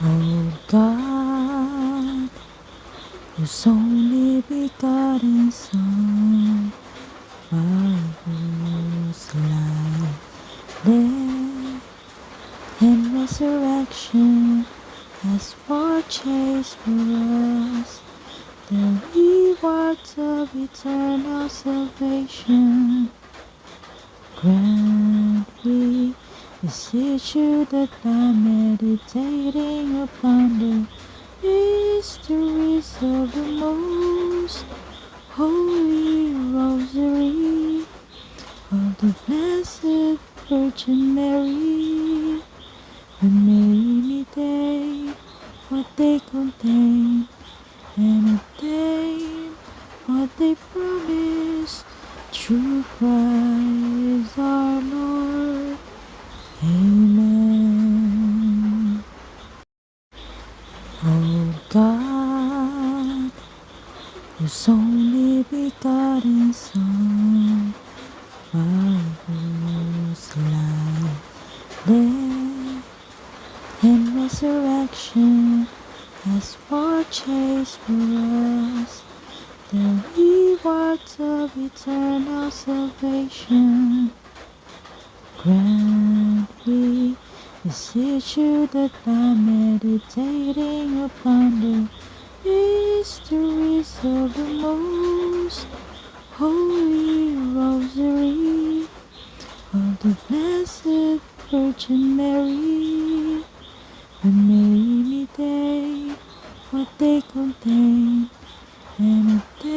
O God, whose only begotten Son, by whose life, death, and resurrection has purchased for us the rewards of eternal salvation. Grant we beseech you that by meditating upon the mysteries of the most holy rosary of the Blessed Virgin Mary, we may imitate what they contain and obtain what they promise through Christ our Lord. Amen. O God, whose only begotten Son, by whose life, death, and resurrection has purchased for us the rewards of eternal salvation. Grant we beseech you that by meditating upon the mysteries of the most holy rosary of the Blessed Virgin Mary, we may imitate what they contain and obtain